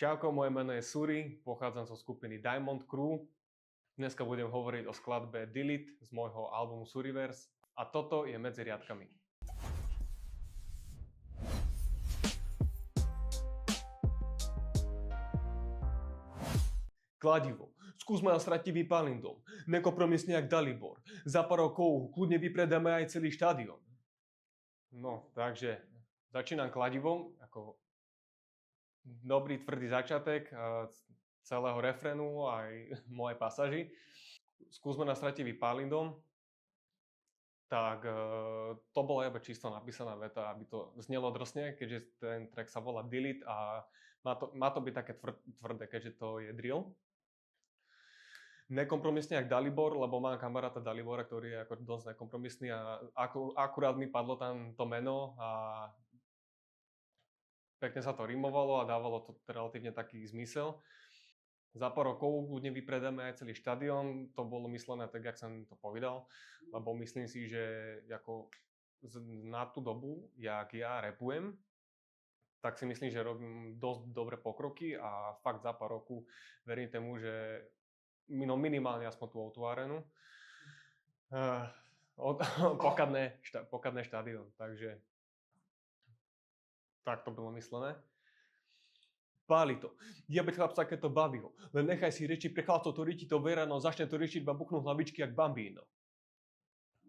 Čauko, moje meno je Suri, pochádzam zo skupiny Diamond Crew. Dneska budem hovoriť o skladbe Delete z môjho albumu Suriverse a toto je Medzi riadkami. Kladivo. Skúsme strativý palindom. Nekompromisne jak Dalibor. Za pár rokov kľudne vypredáme aj celý štadión. No, takže začínam kladivom ako dobrý tvrdý začiatek celého refrénu aj mojej pasáži. Skúsme strativý palindom. Tak to bola iba čisto napísaná veta, aby to znelo drsne, keďže ten track sa volá Delete a má to byť také tvrdé, keďže to je drill. Nekompromisne jak Dalibor, lebo mám kamaráta Dalibora, ktorý je ako dosť nekompromisný a akurát mi padlo tam to meno a pekne sa to rimovalo a dávalo to relatívne taký zmysel. Za pár rokov kľudne vypredáme aj celý štadión, to bolo myslené tak, jak som to povedal, lebo myslím si, že ako na tú dobu, jak ja rapujem, tak si myslím, že robím dosť dobré pokroky a fakt za pár rokov verím tomu, že minimálne aspoň tú otvárenú. Pokadné štadión, takže tak to bolo myslené. Páli to. Jebať chlapca, keď to baví ho. Len nechaj si reči, pre chlapcov to riti to verano, začne to riešiť, iba buchnú hlavičky jak bambíno.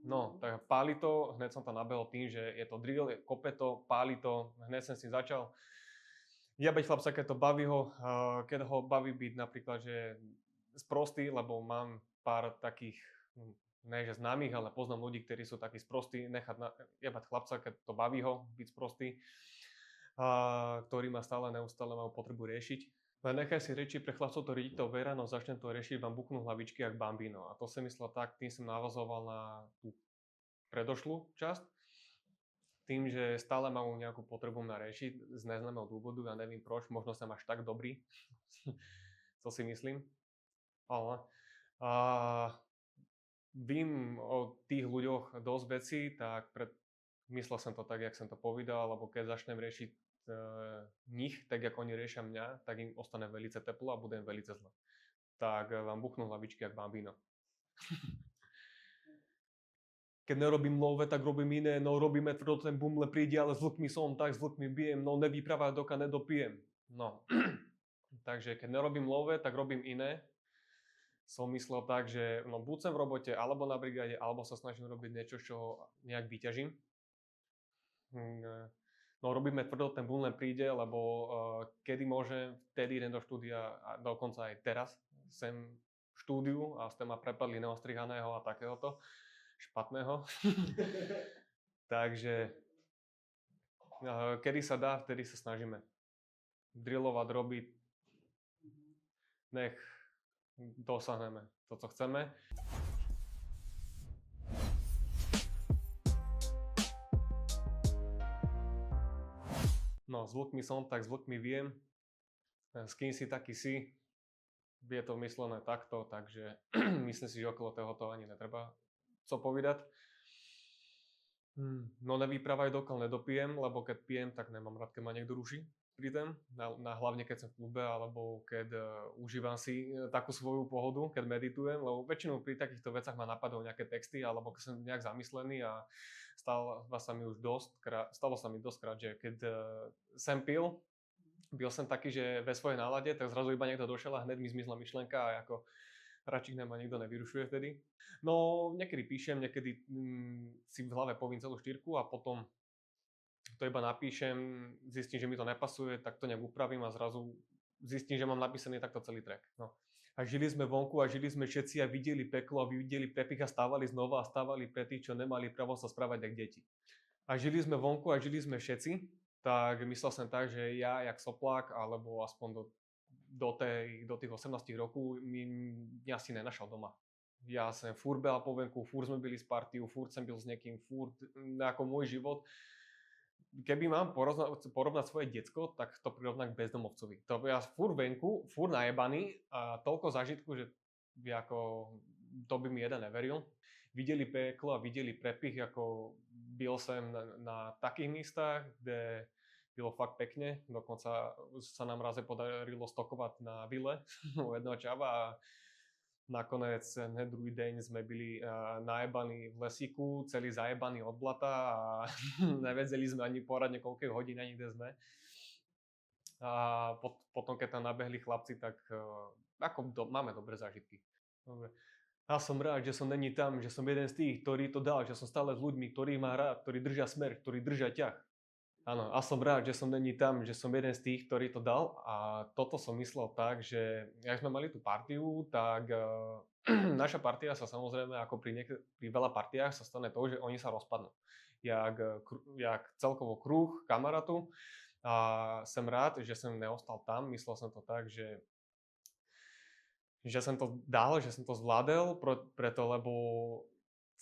No, tak páli to, hneď som tam nabehol tým, že je to drill, kope to, páli to, hneď som si začal. Jebať chlapca, keď to baví ho, keď ho baví byť napríklad, že sprostý, lebo mám pár takých, ne že známych, ale poznám ľudí, ktorí sú takí sprostí, nechať jebať chlapca, keď to baví ho byť sprostý, ktorý ma neustále majú potrebu riešiť. Len nechaj si reči, pre chlapcov to ridi to verano, začne to riešiť, vám buchnú hlavičky jak bambino. A to som myslel tak, tým som navazoval na tú predošlú časť, tým, že stále majú nejakú potrebu ma riešiť z neznámeho dôvodu, ja neviem proč, možno som až tak dobrý, to si myslím. Ale vím o tých ľuďoch dosť vecí, tak myslel som to tak, jak som to povedal, lebo keď začnem riešiť nich, tak jak oni riešia mňa, tak im ostane velice teplo a budem velice zle. Tak vám buchnú hlavičky jak bambino. Keď nerobím love, tak robím iné, no robíme tvrdo, ten bumle príde, ale s vlkmi som, tak s vlkmi bijem, no nevyprávaj, doka nedopijem. No, takže keď nerobím love, tak robím iné. Som myslel tak, že no buď som v robote, alebo na brigáde, alebo sa snažím robiť niečo, čo nejak vyťažím. No robíme tvrdo, ten boom len príde, lebo kedy môžem, vtedy idem do štúdia a dokonca aj teraz sem v štúdiu a ste ma prepadli neostrihaného a takéhoto špatného. Takže kedy sa dá, vtedy sa snažíme drillovať, robiť, nech dosahneme to, co chceme. No, s vlkmi som, tak s vlkmi viem. S kým si, taký si. Je to myslené takto, takže myslím si, že okolo toho to ani netreba co povedať. No nevyprávaj, dokiaľ nedopijem, lebo keď pijem, tak nemám rád, keď ma niekto ruší pri tom. Hlavne keď som v klube, alebo keď užívam si takú svoju pohodu, keď meditujem, lebo väčšinou pri takýchto vecach ma napadajú nejaké texty, alebo keď som nejak zamyslený a stalo sa mi dosťkrát, že keď som pil som taký, že ve svojej nálade, tak zrazu iba niekto došiel a hneď mi zmizla myšlienka a ako radšej ma nikto nevyrušuje vtedy. No, niekedy píšem, niekedy si v hlave poviem celú štyrku a potom to iba napíšem, zistím, že mi to nepasuje, tak to nejak upravím a zrazu zistím, že mám napísaný takto celý track. No. A žili sme vonku a žili sme všetci a videli peklo a videli prepich a stávali znova a stávali pre tých, čo nemali právo sa správať jak deti. A žili sme vonku a žili sme všetci, tak myslel som tak, že ja jak soplák, alebo aspoň do tých 18 rokov mňa si nenašal doma. Ja som furt behal po venku, furt sme byli s partiu, furt som byl s niekým, furt ako môj život. Keby mám porovnať svoje decko, tak to prirovnám k bezdomovcovi. To ja furt venku, furt najebaný a toľko zážitku, že ako, to by mi jeden neveril. Videli peklo a videli prepich, ako byl som na takých místach, kde Bylo fakt pekne, dokonca sa nám raz podarilo stokovať na vile u jedného čava a nakoniec hneď druhý deň sme byli najebaní v lesíku, celý zajebaní od blata a nevedeli sme ani poradne, koľko hodín ani kde sme. A potom, keď tam nabehli chlapci, tak máme dobré zážitky. Dobre. Ja som rád, že som není tam, že som jeden z tých, ktorý to dal, že som stále s ľuďmi, ktorí má rád, ktorí držia smer, ktorí držia ťah. Áno, a som rád, že som není tam, že som jeden z tých, ktorý to dal. A toto som myslel tak, že jak sme mali tú partiu, tak naša partia sa samozrejme, ako pri veľa partiách, sa stane to, že oni sa rozpadnú. Jak celkovo kruh kamarátu. A som rád, že som neostal tam. Myslel som to tak, že som to dal, že som to zvládol, preto, lebo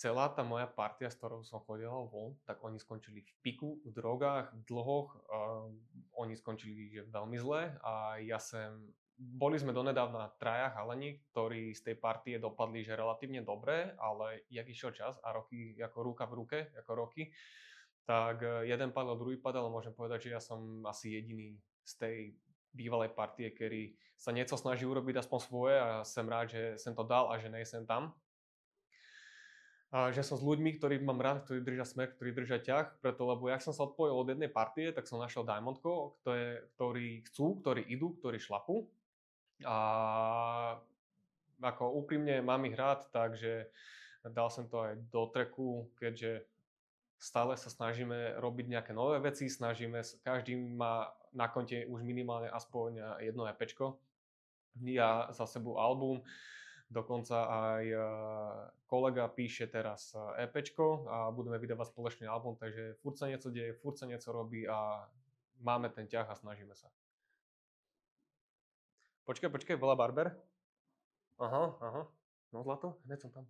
celá tá moja partia, s ktorou som chodil von, tak oni skončili v piku, v drogách, v dlhoch. Oni skončili že veľmi zle a boli sme donedávna traja chalani, ktorí z tej partie dopadli že relatívne dobre, ale jak išiel čas a roky ako ruka v ruke, ako roky, tak jeden padol, druhý padal a môžem povedať, že ja som asi jediný z tej bývalej partie, ktorý sa niečo snaží urobiť aspoň svoje a som rád, že som to dal a že nejsem tam. A že som s ľuďmi, ktorých mám rád, ktorí držia smer, ktorí držia ťah, preto lebo jak som sa odpojil od jednej partie, tak som našiel Diamondko, ktorí chcú, ktorí idú, ktorí šlapú. A ako úprimne mám ich rád, takže dal som to aj do tracku, keďže stále sa snažíme robiť nejaké nové veci, každý má na konte už minimálne aspoň jedno EPčko. Ja za sebou album, dokonca aj kolega píše teraz EPčko a budeme vydávať spoločný album, takže furt sa niečo deje, furt sa niečo robí a máme ten ťah a snažíme sa. Počkaj, bola Barber? Aha, no zlato, hneď som tam.